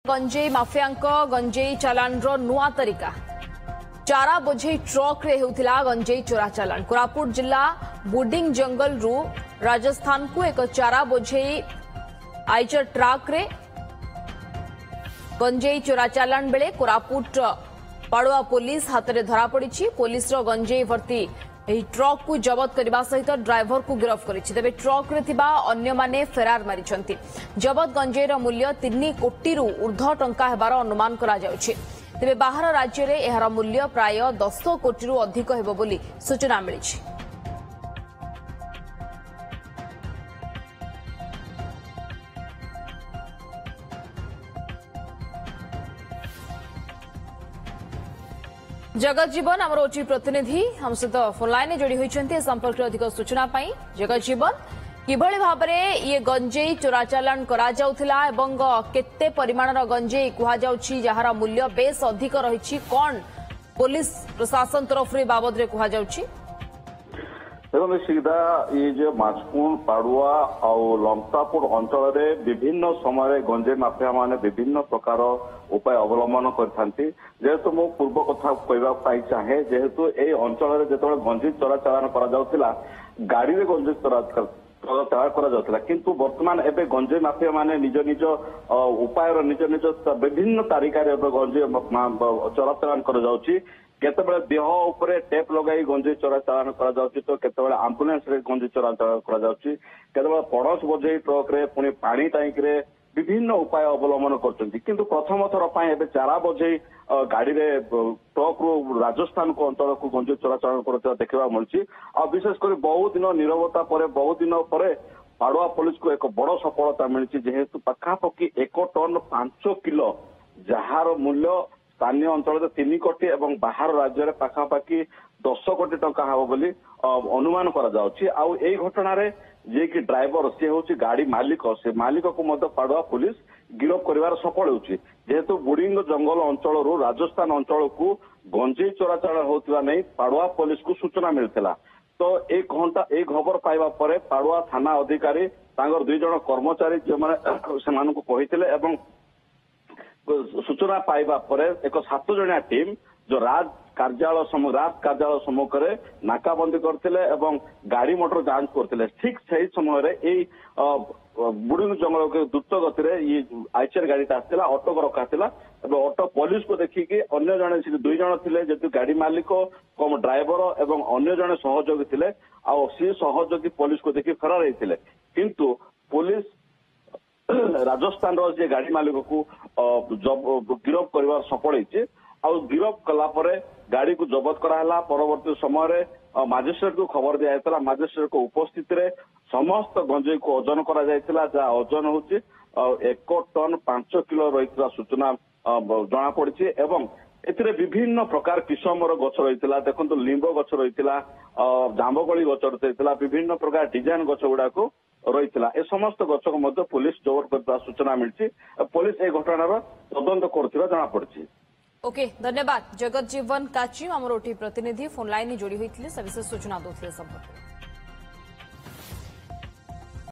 गंजेई माफियांक गंजेई चालान नुआ तरीका चारा बोझे ट्रक रे हेउथिला गंजेई चोरा चालान कोरापुट जिला बुडिंग जंगल रु राजस्थान को एक चारा बोझे आइचर ट्रक रे गंजेई चोरा चालान बेले कोरापुट पाड़ुआ पुलिस हाथ में धरा पड़ी। पुलिस गंजेई भर्ती ट्रक को जबत करने सहित ड्राइवर को गिरफ्त करिछि। तेबे ट्रक रे थिबा अन्य माने फेरार मारिछंती। जबत गंजेईर मूल्य 3 कोटी रु ऊर्ध्व टंका हेबार अनुमान करा जाउछि। तेबे बाहर राज्य रे एहार मूल्य प्राय 10 कोटी रु अधिक हेबो बोली सूचना मिलिछि। जगत जीवन आमर ओटी प्रतिनिधि हम सहित फोन लाइन जोड़ी होती संपर्क अधिक सूचना पाई। जगत जीवन किभली भाव में ये गंजेई चोरा चालान करा जाउथिला एवं केते परिमाणर गंजेई कुहा जाउछि जहार मूल्य बेस अधिक रही कौन पुलिस प्रशासन तरफ बाबद रे कुहा जाउछि? देखो सीधा ये जो माछकुंड पाड़ुआ और लंकापुर अंचल में विभिन्न समय गंजेई माफिया माने विभिन्न प्रकार उपाय अवलंबन करथांती। जेहेतु मो पूर्व कथा कहवा चाहे जेहेतु ये अंचल जो गंजेई चोरा चालान करा जाउथिला गाड़ी में गंजेई चोरा करा जाउथिला किंतु वर्तमान एबे गंजेई माफिया माने निज निज उपाय निज निज विभिन्न तारिकार गंजेई चोरा चालान करा जाउछि। केतेबेले देह उपरे टेप लगाई गंजेई चोरा चालान करा जाउछि तो केतेबेले एम्बुलेंस रे गंजेई चोरा चालान करा जाउछि। केतेबेले पड़ोस बोझेई ट्रक रे पुणी पानी टैंक रे विभिन्न उपाय अवलंबन करछन्ति किंतु प्रथम थर पई एबे चारा बोझेई गाड़ी रे ट्रक रु राजस्थान को अंचल को गंजेई चोरा चालान करता देखबा मिलछि। आ विशेष कर बहुत दिन नीरवता परे बहुत दिन परे पाड़ुआ पुलिस को एक बड़ सफलता मिलछि जेहेतु पखापखि 1 टन 5 किलो जहार मूल्य स्थानीय अंचल 3 कोटी एवं बाहर राज्य में पाखापाखि 10 कोटी टंका हम बोली अनुमान करा जाउछि। आउ एई घटना रे जे कि ड्राइवर से होछि गाड़ी मालिक से मालिक को मध्य पाड़ुआ पुलिस गिरफ्त करिवार सफल होछि। जेहेतु बुडिंग जंगल अंचल रु राजस्थान अंचल को गंजेई चोरा चालान होतिबा नै पाड़ुआ पुलिस को सूचना मिलथिला तो एक घंटा एक खबर पाइबा परे पाड़ुआ थाना अधिकारी तांगर 2 जण कर्मचारी जे माने सेमान को कहिथिले एवं सूचना पाइबा परे एक 7 जणिया टीम जो राज कार्यालय सम्मुखें नाकाबंदी करथिले एवं गाड़ी मोटर जांच करथिले। ठीक सही समय रे ए बुडिंग जंगल के द्रुत गति रे ये आइचर गाड़ी आसला ऑटो को रखाला एवं ऑटो पुलिस को देखिकी अन्य जने 2 जण थिले जेतु गाड़ी मालिक कम ड्राइवर एवं अन्य जने सहयोगी थिले आ सी सहयोगी पुलिस को देखि फरार हेतिले किंतु पुलिस राजस्थान जे गाड़ी मालिक को गिरफ्त कर सफल होती गिरफ्त कला गाड़ी को जबत कराला। परवर्ती समय मजिस्ट्रेट को खबर दिया मजिस्ट्रेट को उपस्थित रे समस्त गंजेई को ओजन करा जायतिला जहाँ ओजन होची 1 टन 5 किलो रही सूचना जना पड़ी एवं एथिरे विभिन्न प्रकार किसमर गछ रही देखो लिंब गछ रही जांबगोली गछ रही विभिन्न प्रकार डिजाइन गछ गुड़ा रही ए समस्त गछ को पुलिस जबत करता सूचना मिली। पुलिस ए घटनार तदंत करथिबा जना पड़ी। ओके धन्यवाद जगत जीवन काची आमर ओटी प्रतिनिधि फोन लाइन जोड़ी होती सविशेष सूचना दूसरे संपर्क।